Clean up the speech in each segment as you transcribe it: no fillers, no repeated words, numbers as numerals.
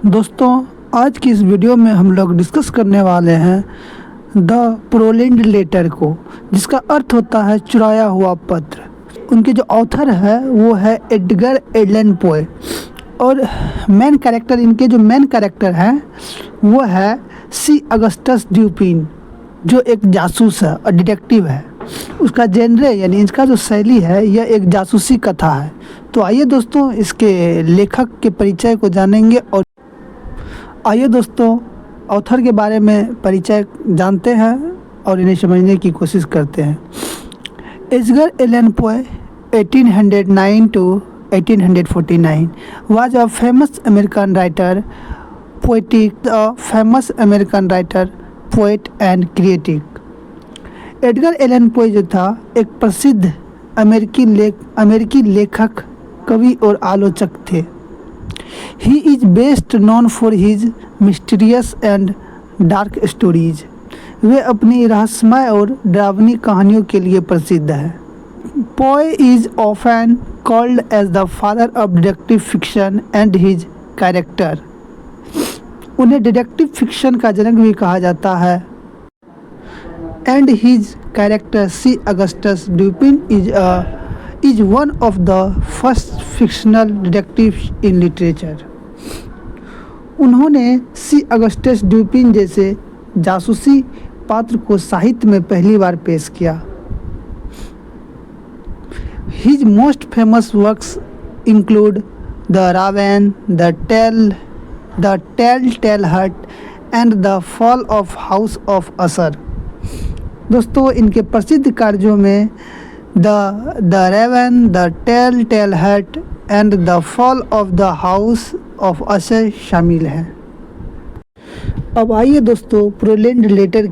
दोस्तों, आज की इस वीडियो में हम लोग डिस्कस करने वाले हैं द प्रोलैंड लेटर को, जिसका अर्थ होता है चुराया हुआ पत्र। उनके जो ऑथर है वो है एडगर एलन पोए और इनके मेन कैरेक्टर हैं वो है सी अगस्टस ड्यूपिन, जो एक जासूस है और डिटेक्टिव है। उसका जेनरे यानी इसका जो शैली है यह एक जासूसी कथा है। तो आइए दोस्तों इसके लेखक के परिचय को जानेंगे और आइए दोस्तों ऑथर के बारे में परिचय जानते हैं और इन्हें समझने की कोशिश करते हैं। एडगर एलन पोए 1809 to 1849 was a famous American writer, poet and critic. Edgar Allan पोए जो था एक प्रसिद्ध अमेरिकी लेखक, कवि और आलोचक थे। He is best known for his mysterious and dark stories. वे अपनी रहस्यमय और डरावनी कहानियों के लिए प्रसिद्ध है। Poe is often called as the father of detective fiction and his character. उन्हें डिटेक्टिव फिक्शन का जनक भी कहा जाता है। And his character C. Augustus Dupin is one of the first fictional detectives in literature. उन्होंने सी अगस्टस ड्यूपिन जैसे जासूसी पात्र को साहित्य में पहली बार पेश किया। His most famous works include The Raven, The Telltale Heart and The Fall of House of Usher. दोस्तों, इनके प्रसिद्ध कार्यों में the raven, the tell heart and the fall of the house of usher शामिल हैं। अब आइए दोस्तों प्रोलैंड लेटर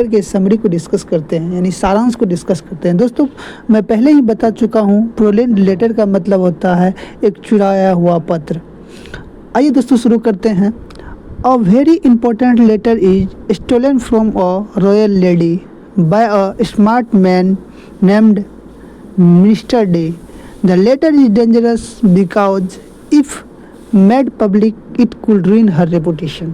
के समरी को डिस्कस करते हैं, यानी सारांश को डिस्कस करते हैं। दोस्तों, मैं पहले ही बता चुका हूँ, प्रोलैंड लेटर का मतलब होता है एक चुराया हुआ पत्र। आइए दोस्तों शुरू करते हैं। A very important letter is stolen from a royal lady by a smart man named Mr. D. The letter is dangerous because if made public it could ruin her reputation.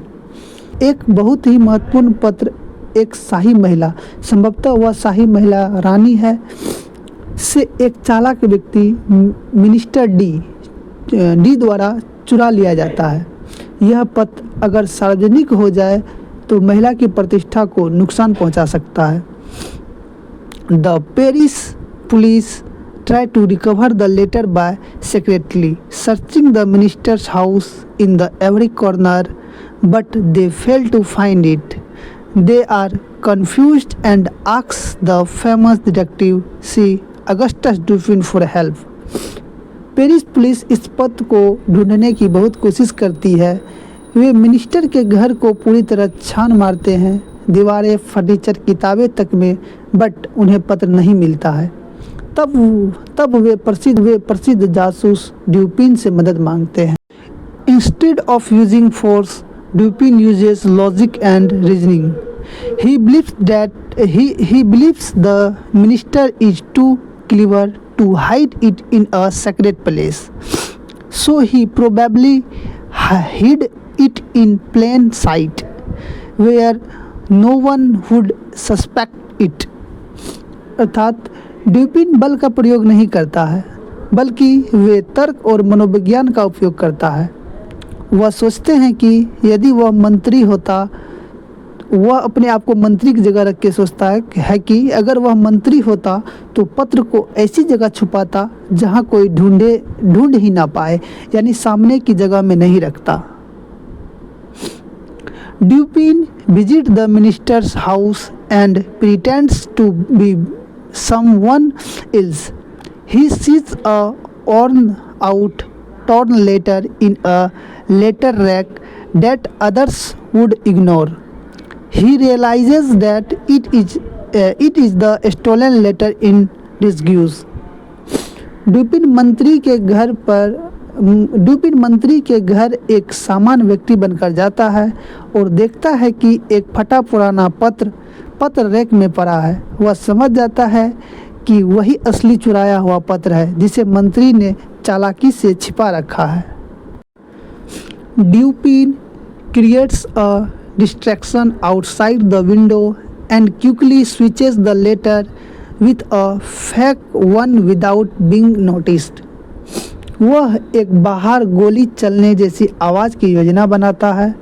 एक बहुत ही महत्वपूर्ण पत्र एक शाही महिला, संभवतः वह शाही महिला रानी है, से एक चालाक व्यक्ति मिनिस्टर डी द्वारा चुरा लिया जाता है। यह पत्र अगर सार्वजनिक हो जाए तो महिला की प्रतिष्ठा को नुकसान पहुंचा सकता है। The Paris police try to recover the letter by secretly searching the minister's house in the every corner, but they fail to find it. They are confused and ask the famous detective C. Augustus Dupin for help. Paris police इस पत्र को ढूंढने की बहुत कोशिश करती है। वे minister के घर को पूरी तरह छान मारते हैं, दीवारें, फर्नीचर, किताबें तक में, बट उन्हें पत्र नहीं मिलता है। तब वे प्रसिद्ध जासूस ड्यूपिन से मदद मांगते हैं। Instead of using force, Dupin uses logic and reasoning. He believes the minister is too clever to hide it in a secret place, so he probably hid it in plain sight where no one would suspect it. अर्थात ड्यूपिन बल का प्रयोग नहीं करता है, बल्कि वे तर्क और मनोविज्ञान का उपयोग करता है। वह सोचते हैं कि यदि वह मंत्री होता, वह अपने आप को मंत्री की जगह रख के सोचता है कि अगर वह मंत्री होता तो पत्र को ऐसी जगह छुपाता जहां कोई ढूंढ ही ना पाए, यानी सामने की जगह में नहीं रखता। Dupin visit the minister's house and pretends to be someone else. He sees a worn out torn letter in a letter rack that others would ignore. He realizes that it is the stolen letter in disguise. ड्यूपिन मंत्री के घर एक सामान्य व्यक्ति बनकर जाता है और देखता है कि एक फटा पुराना पत्र रैक में पड़ा है। वह समझ जाता है कि वही असली चुराया हुआ पत्र है जिसे मंत्री ने चालाकी से छिपा रखा है। Dupin creates a distraction outside the window and quickly switches the letter with a fake one without being noticed. वह एक बाहर गोली चलने जैसी आवाज़ की योजना बनाता है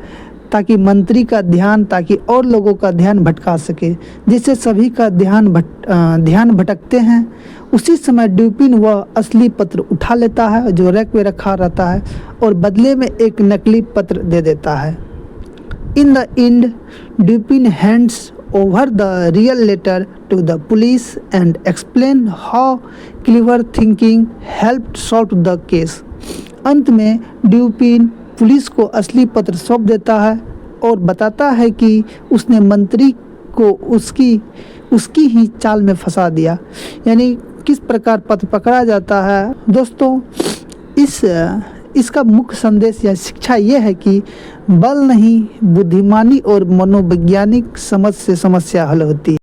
ताकि मंत्री का ध्यान ताकि और लोगों का ध्यान भटका सके, जिससे सभी का ध्यान भटकते हैं। उसी समय ड्यूपिन वह असली पत्र उठा लेता है जो रैक में रखा रहता है और बदले में एक नकली पत्र दे देता है। In the end Dupin hands over the real letter to the police and explain how clever thinking helped solve the case. अंत में ड्यूपिन पुलिस को असली पत्र सौंप देता है और बताता है कि उसने मंत्री को उसकी ही चाल में फंसा दिया, यानी किस प्रकार पत्र पकड़ा जाता है। दोस्तों, इसका मुख्य संदेश या शिक्षा ये है कि बल नहीं, बुद्धिमानी और मनोवैज्ञानिक समझ से समस्या हल होती है।